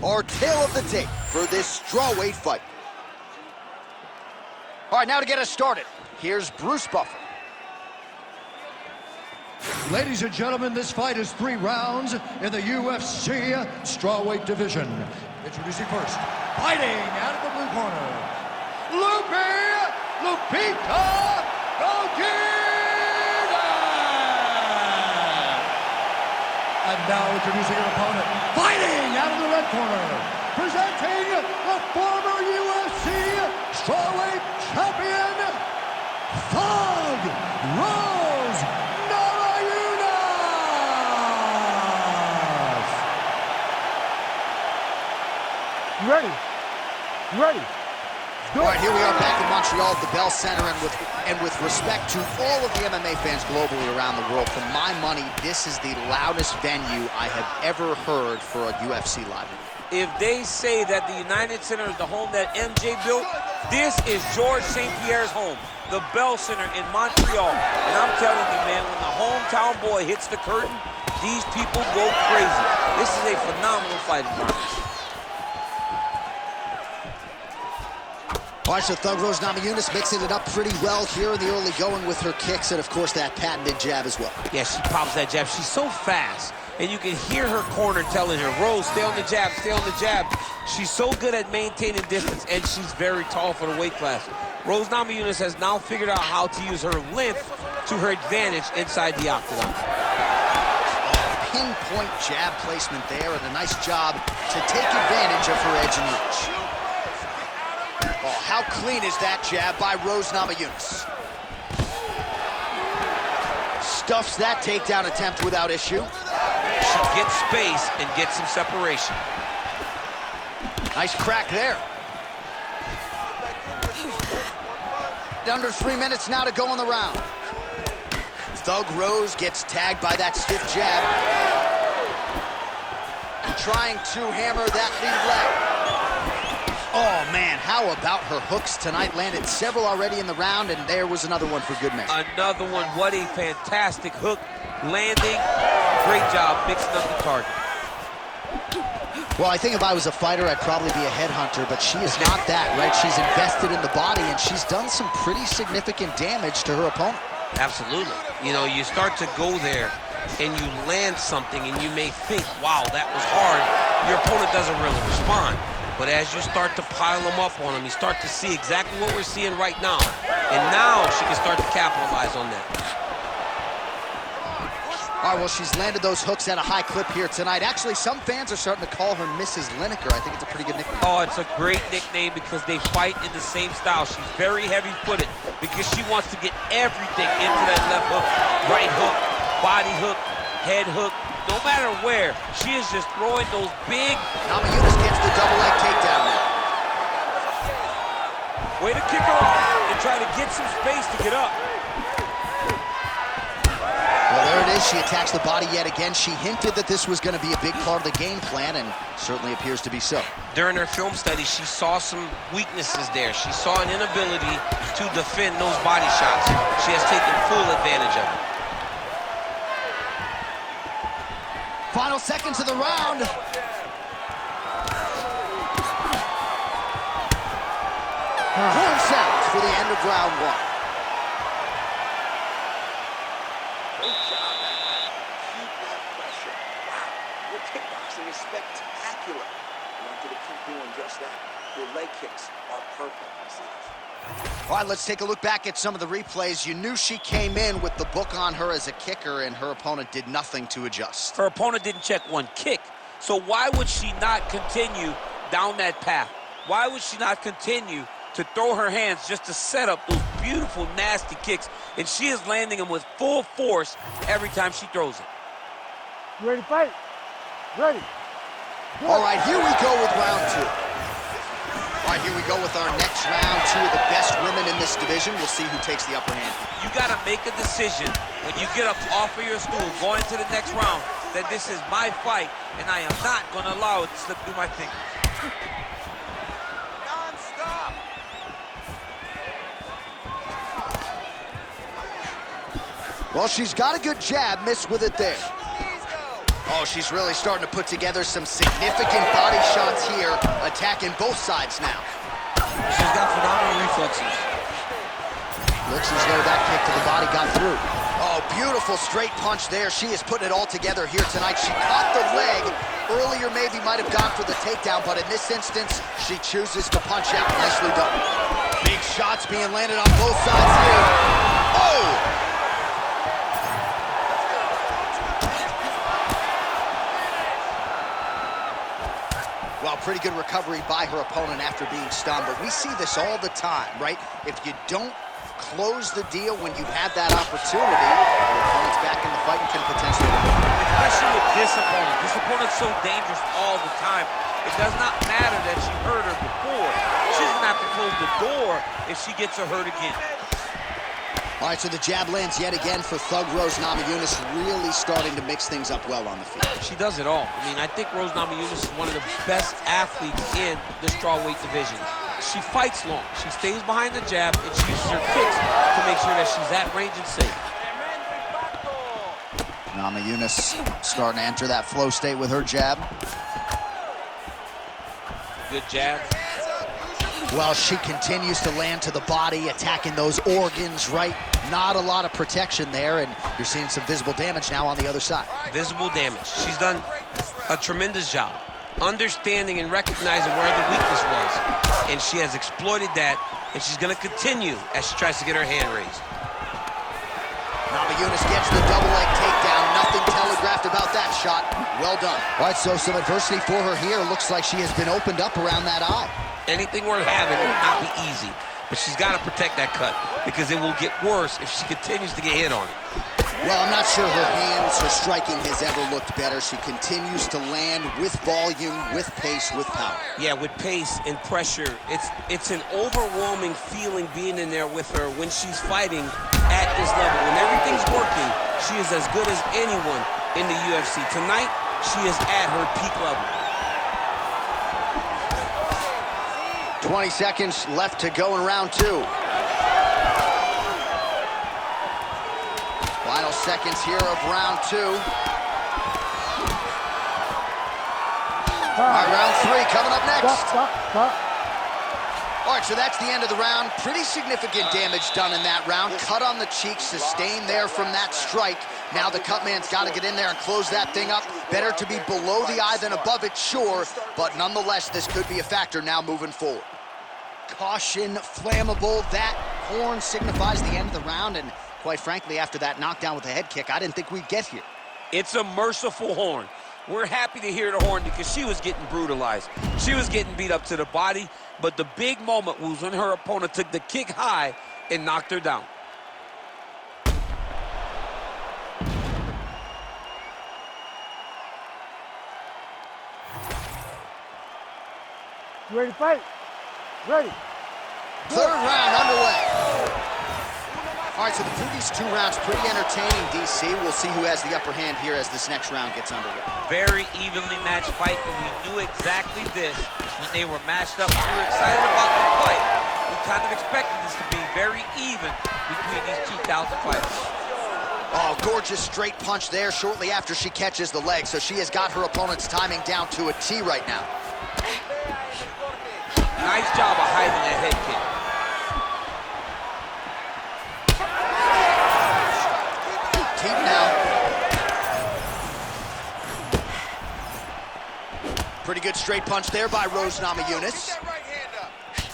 Our tale of the tape for this strawweight fight. All right, now to get us started, here's Bruce Buffer. Ladies and gentlemen, this fight is 3 rounds in the UFC strawweight division. Introducing first, fighting out of the blue corner, Lupita Godinez! And now introducing her opponent, fighting out of the red corner, presenting the former UFC strawweight champion, Thug Rose Namajunas! You ready? You ready? All right, here we are back in Montreal at the Bell Center, and with respect to all of the MMA fans globally around the world, for my money, this is the loudest venue I have ever heard for a UFC live event. If they say that the United Center is the home that MJ built, this is Georges St. Pierre's home, the Bell Center in Montreal. And I'm telling you, man, when the hometown boy hits the curtain, these people go crazy. This is a phenomenal fight environment. All right, so Thug Rose Namajunas mixing it up pretty well here in the early going with her kicks and, of course, that patented jab as well. Yeah, she pops that jab. She's so fast, and you can hear her corner telling her, Rose, stay on the jab, stay on the jab. She's so good at maintaining distance, and she's very tall for the weight class. Rose Namajunas has now figured out how to use her length to her advantage inside the octagon. Pinpoint jab placement there, and a nice job to take advantage of her edge and reach. Oh, how clean is that jab by Rose Namajunas? Stuffs that takedown attempt without issue. She gets space and gets some separation. Nice crack there. Under 3 minutes now to go in the round. Thug Rose gets tagged by that stiff jab. And trying to hammer that lead leg. Oh, man, how about her hooks tonight? Landed several already in the round, and there was another one for good measure. Another one. What a fantastic hook landing. Great job mixing up the target. Well, I think if I was a fighter, I'd probably be a headhunter, but she is not that, right? She's invested in the body, and she's done some pretty significant damage to her opponent. Absolutely. You know, you start to go there, and you land something, and you may think, wow, that was hard. Your opponent doesn't really respond. But as you start to pile them up on him, you start to see exactly what we're seeing right now. And now she can start to capitalize on that. All right, well, she's landed those hooks at a high clip here tonight. Actually, some fans are starting to call her Mrs. Lineker. I think it's a pretty good nickname. Oh, it's a great nickname because they fight in the same style. She's very heavy-footed because she wants to get everything into that left hook, right hook, body hook, head hook. No matter where, she is just throwing those big... Namajunas gets the double leg takedown now. Way to kick her off and try to get some space to get up. Well, there it is. She attacks the body yet again. She hinted that this was going to be a big part of the game plan, and certainly appears to be so. During her film study, she saw some weaknesses there. She saw an inability to defend those body shots. She has taken full advantage of it. Final seconds of the round. Horn sounds for the end of round 1. Great job, man. Keep that pressure. Wow, your kickboxing is spectacular. You want you to keep doing just that. Your leg kicks are perfect. All right, let's take a look back at some of the replays. You knew she came in with the book on her as a kicker, and her opponent did nothing to adjust. Her opponent didn't check one kick, so why would she not continue down that path? Why would she not continue to throw her hands just to set up those beautiful, nasty kicks? And she is landing them with full force every time she throws it. You ready to fight? Ready. All right, here we go with round 2. All right, here we go with our next round. 2 of the best women in this division. We'll see who takes the upper hand. You got to make a decision when you get up off of your stool, going into the next round, that this is my fight, and I am not going to allow it to slip through my fingers. Non-stop. Well, she's got a good jab, missed with it there. Oh, she's really starting to put together some significant body shots attacking both sides now. She's got phenomenal reflexes. Looks as though that kick to the body got through. Oh, beautiful straight punch there. She is putting it all together here tonight. She caught the leg. Earlier maybe might have gone for the takedown, but in this instance, she chooses to punch out. Nicely done. Big shots being landed on both sides here. Oh! Well, pretty good recovery by her opponent after being stunned, but we see this all the time, right? If you don't close the deal when you have that opportunity, your opponent's back in the fight and can potentially win. Especially with this opponent. This opponent's so dangerous all the time. It does not matter that she hurt her before. She's gonna have to close the door if she gets her hurt again. All right, so the jab lands yet again for Thug Rose Namajunas, really starting to mix things up well on the field. She does it all. I mean, I think Rose Namajunas is one of the best athletes in the strawweight division. She fights long. She stays behind the jab, and she uses her kicks to make sure that she's at range and safe. Namajunas starting to enter that flow state with her jab. Good jab. Well, she continues to land to the body, attacking those organs, right? Not a lot of protection there, and you're seeing some visible damage now on the other side. Visible damage. She's done a tremendous job understanding and recognizing where the weakness was, and she has exploited that, and she's going to continue as she tries to get her hand raised. Namajunas gets the double leg takedown. Nothing telegraphed about that shot. Well done. All right, so some adversity for her here. Looks like she has been opened up around that eye. Anything worth having will not be easy, but she's got to protect that cut because it will get worse if she continues to get hit on it. Well, I'm not sure her hands, her striking has ever looked better. She continues to land with volume, with pace, with power. Yeah, with pace and pressure. It's an overwhelming feeling being in there with her when she's fighting at this level. When everything's working, she is as good as anyone in the UFC. Tonight, she is at her peak level. 20 seconds left to go in round two. Final seconds here of round two. All right, round three coming up next. Stop. All right, so that's the end of the round. Pretty significant damage done in that round. Cut on the cheek, sustained there from that strike. Now the cut man's got to get in there and close that thing up. Better to be below the eye than above it, sure, but nonetheless, this could be a factor now moving forward. Caution, flammable. That horn signifies the end of the round, and quite frankly, after that knockdown with the head kick, I didn't think we'd get here. It's a merciful horn. We're happy to hear the horn because she was getting brutalized. She was getting beat up to the body, but the big moment was when her opponent took the kick high and knocked her down. You ready to fight? Ready. Third round underway. All right, so the previous two rounds pretty entertaining, DC. We'll see who has the upper hand here as this next round gets underway. Very evenly matched fight, and we knew exactly this when they were matched up. We were excited about the fight. We kind of expected this to be very even between these 2,000 fighters. Oh, gorgeous straight punch there shortly after she catches the leg, so she has got her opponent's timing down to a T right now. Nice job of hiding that head kick. Deep now. Pretty good straight punch there by Rose Namajunas.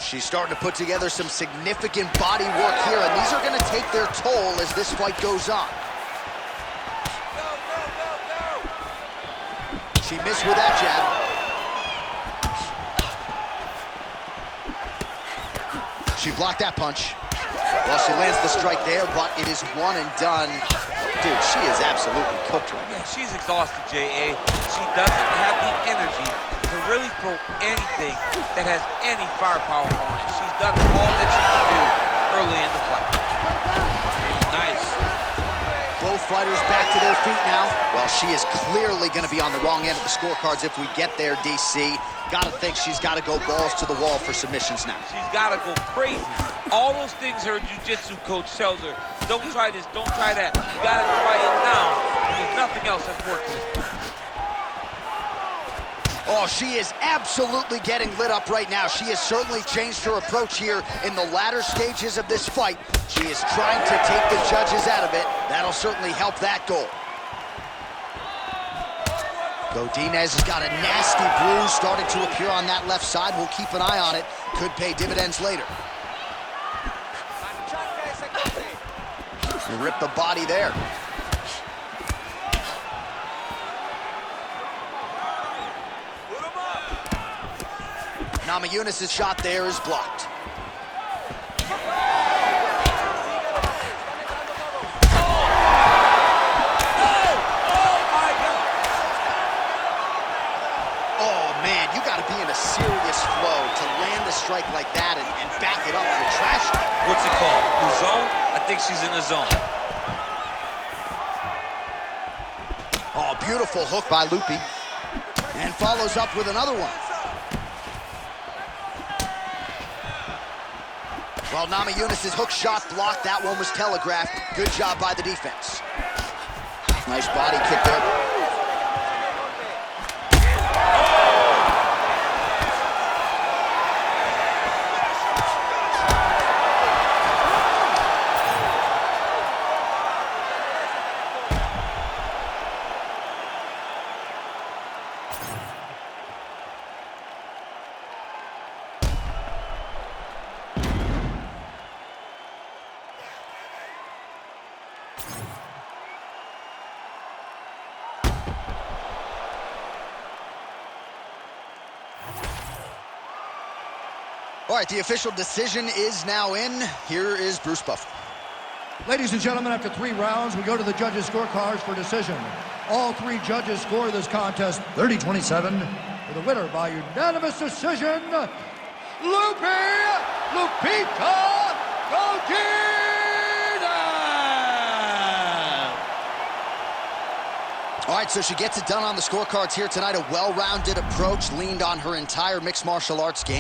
She's starting to put together some significant body work here, and these are going to take their toll as this fight goes on. She missed with that jab. She blocked that punch. Well, she lands the strike there, but it is one and done. Dude, she is absolutely cooked right now. Yeah, she's exhausted, J.A. She doesn't have the energy to really throw anything that has any firepower on it. She's done all that she can do early in the fight. Nice. Both fighters back to their feet now. Well, she is clearly going to be on the wrong end of the scorecards if we get there, DC. Got to think she's got to go balls to the wall for submissions now. She's got to go crazy. All those things her jiu-jitsu coach tells her, don't try this, don't try that. You got to try it now because nothing else has worked. Oh, she is absolutely getting lit up right now. She has certainly changed her approach here in the latter stages of this fight. She is trying to take the judges out of it. That'll certainly help that goal. Godinez has got a nasty bruise starting to appear on that left side. We'll keep an eye on it. Could pay dividends later. Rip the body there. Namajunas' shot there is blocked. Be in a serious flow to land a strike like that and back it up with trash. What's it called? The zone? I think she's in the zone. Oh, beautiful hook by Lupi. And follows up with another one. Well, Namajunas' hook shot blocked. That one was telegraphed. Good job by the defense. Nice body kick there. All right, the official decision is now in. Here is Bruce Buffer. Ladies and gentlemen, after 3 rounds, we go to the judges' scorecards for decision. All 3 judges score this contest 30-27. For the winner by unanimous decision, Lupita Godinez! All right, so she gets it done on the scorecards here tonight. A well-rounded approach, leaned on her entire mixed martial arts game.